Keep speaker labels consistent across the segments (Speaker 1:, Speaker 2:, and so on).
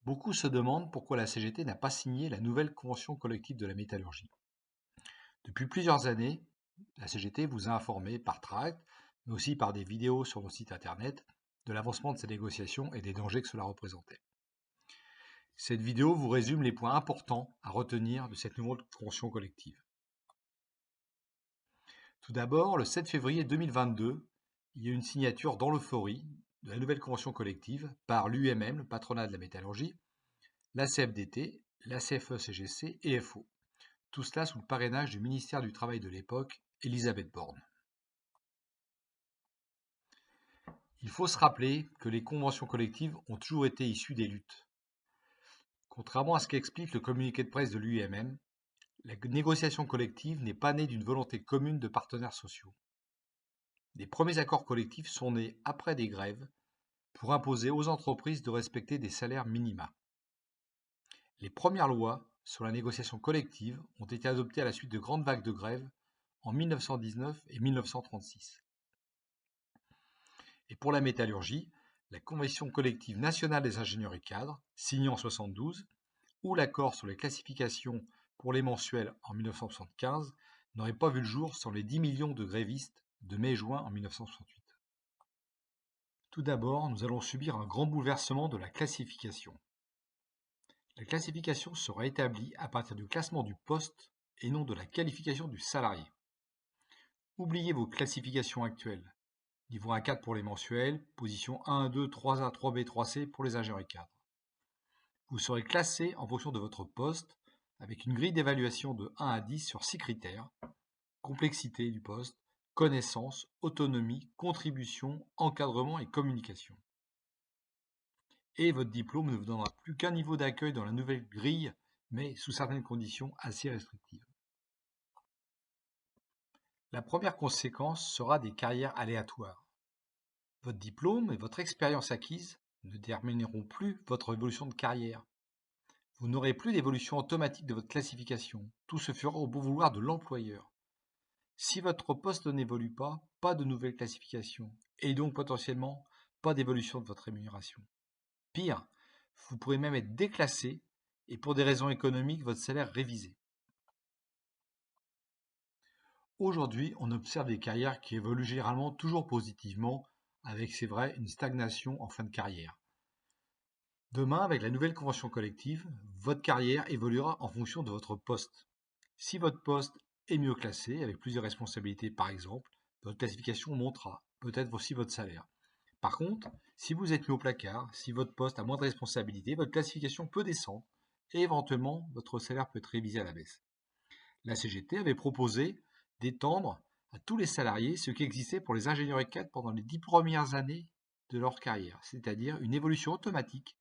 Speaker 1: Beaucoup se demandent pourquoi la CGT n'a pas signé la nouvelle convention collective de la métallurgie. Depuis plusieurs années, la CGT vous a informé par tract, mais aussi par des vidéos sur nos sites internet, de l'avancement de ces négociations et des dangers que cela représentait. Cette vidéo vous résume les points importants à retenir de cette nouvelle convention collective. Tout d'abord, le 7 février 2022, il y a eu une signature dans l'euphorie de la nouvelle convention collective par l'UMM, le patronat de la métallurgie, la CFDT, la CFE-CGC et FO. Tout cela sous le parrainage du ministère du Travail de l'époque, Elisabeth Borne. Il faut se rappeler que les conventions collectives ont toujours été issues des luttes. Contrairement à ce qu'explique le communiqué de presse de l'UMM, la négociation collective n'est pas née d'une volonté commune de partenaires sociaux. Les premiers accords collectifs sont nés après des grèves pour imposer aux entreprises de respecter des salaires minima. Les premières lois sur la négociation collective ont été adoptées à la suite de grandes vagues de grève en 1919 et 1936. Et pour la métallurgie, la Convention collective nationale des ingénieurs et cadres, signée en 1972, ou l'accord sur les classifications pour les mensuels en 1975, n'auraient pas vu le jour sans les 10 millions de grévistes de mai-juin en 1968. Tout d'abord, nous allons subir un grand bouleversement de la classification. La classification sera établie à partir du classement du poste et non de la qualification du salarié. Oubliez vos classifications actuelles. Niveau 1 à 4 pour les mensuels, position 1 à 2, 3A, 3B, 3C pour les ingénieurs et cadres. Vous serez classé en fonction de votre poste avec une grille d'évaluation de 1 à 10 sur 6 critères: complexité du poste, connaissance, autonomie, contribution, encadrement et communication. Et votre diplôme ne vous donnera plus qu'un niveau d'accueil dans la nouvelle grille, mais sous certaines conditions assez restrictives. La première conséquence sera des carrières aléatoires. Votre diplôme et votre expérience acquise ne détermineront plus votre évolution de carrière. Vous n'aurez plus d'évolution automatique de votre classification. Tout se fera au bon vouloir de l'employeur. Si votre poste n'évolue pas de nouvelle classification, et donc potentiellement pas d'évolution de votre rémunération. Pire, vous pourrez même être déclassé et pour des raisons économiques, votre salaire révisé. Aujourd'hui, on observe des carrières qui évoluent généralement toujours positivement, avec, c'est vrai, une stagnation en fin de carrière. Demain, avec la nouvelle convention collective, votre carrière évoluera en fonction de votre poste. Si votre poste est mieux classé, avec plusieurs responsabilités par exemple, votre classification montera, peut-être aussi votre salaire. Par contre, si vous êtes mis au placard, si votre poste a moins de responsabilités, votre classification peut descendre et éventuellement votre salaire peut être révisé à la baisse. La CGT avait proposé d'étendre à tous les salariés ce qui existait pour les ingénieurs et cadres pendant les 10 premières années de leur carrière, c'est-à-dire une évolution automatique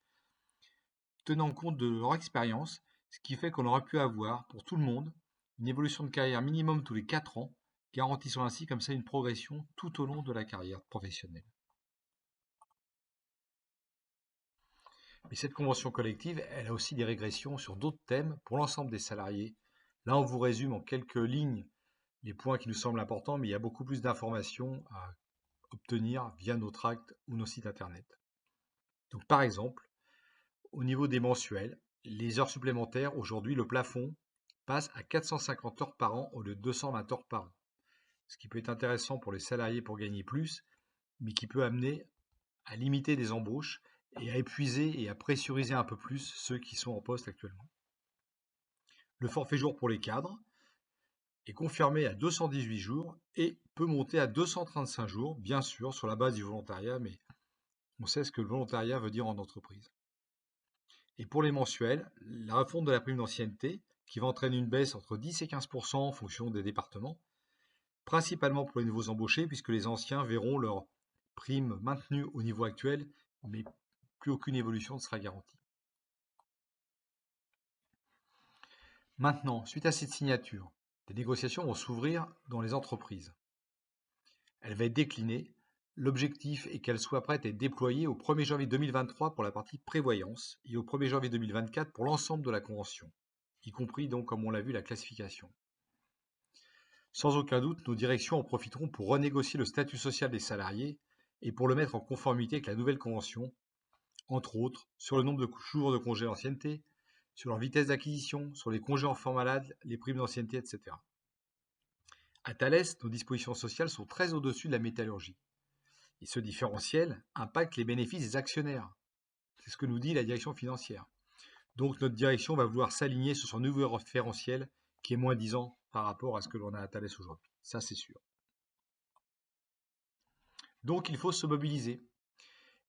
Speaker 1: tenant compte de leur expérience, ce qui fait qu'on aurait pu avoir pour tout le monde une évolution de carrière minimum tous les 4 ans, garantissant ainsi comme ça une progression tout au long de la carrière professionnelle. Mais cette convention collective, elle a aussi des régressions sur d'autres thèmes pour l'ensemble des salariés. Là, on vous résume en quelques lignes les points qui nous semblent importants, mais il y a beaucoup plus d'informations à obtenir via nos tracts ou nos sites internet. Donc, par exemple, au niveau des mensuels, les heures supplémentaires, aujourd'hui, le plafond passe à 450 heures par an au lieu de 220 heures par an. Ce qui peut être intéressant pour les salariés pour gagner plus, mais qui peut amener à limiter des embauches et à épuiser et à pressuriser un peu plus ceux qui sont en poste actuellement. Le forfait jour pour les cadres est confirmé à 218 jours et peut monter à 235 jours, bien sûr, sur la base du volontariat, mais on sait ce que le volontariat veut dire en entreprise. Et pour les mensuels, la refonte de la prime d'ancienneté, qui va entraîner une baisse entre 10 et 15% en fonction des départements, principalement pour les nouveaux embauchés, puisque les anciens verront leur prime maintenue au niveau actuel, mais plus aucune évolution ne sera garantie. Maintenant, suite à cette signature, des négociations vont s'ouvrir dans les entreprises. Elle va être déclinée. L'objectif est qu'elle soit prête à être déployée au 1er janvier 2023 pour la partie prévoyance et au 1er janvier 2024 pour l'ensemble de la convention, y compris donc, comme on l'a vu, la classification. Sans aucun doute, nos directions en profiteront pour renégocier le statut social des salariés et pour le mettre en conformité avec la nouvelle convention, entre autres sur le nombre de jours de congés d'ancienneté, sur leur vitesse d'acquisition, sur les congés enfants malades, les primes d'ancienneté, etc. À Thales, nos dispositions sociales sont très au-dessus de la métallurgie. Et ce différentiel impacte les bénéfices des actionnaires. C'est ce que nous dit la direction financière. Donc notre direction va vouloir s'aligner sur son nouveau référentiel qui est moins 10 ans par rapport à ce que l'on a à Thales aujourd'hui. Ça, c'est sûr. Donc il faut se mobiliser.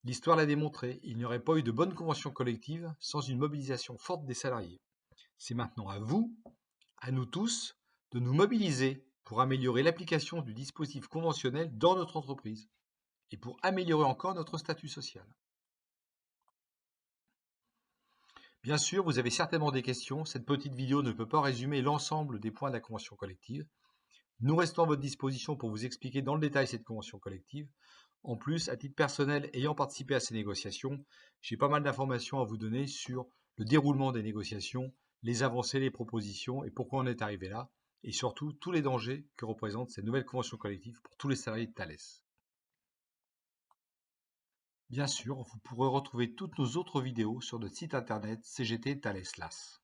Speaker 1: L'histoire l'a démontré, il n'y aurait pas eu de bonne convention collective sans une mobilisation forte des salariés. C'est maintenant à vous, à nous tous, de nous mobiliser pour améliorer l'application du dispositif conventionnel dans notre entreprise et pour améliorer encore notre statut social. Bien sûr, vous avez certainement des questions. Cette petite vidéo ne peut pas résumer l'ensemble des points de la convention collective. Nous restons à votre disposition pour vous expliquer dans le détail cette convention collective. En plus, à titre personnel, ayant participé à ces négociations, j'ai pas mal d'informations à vous donner sur le déroulement des négociations, les avancées, les propositions et pourquoi on est arrivé là, et surtout tous les dangers que représente cette nouvelle convention collective pour tous les salariés de Thales. Bien sûr, vous pourrez retrouver toutes nos autres vidéos sur notre site internet CGT Thales LAS.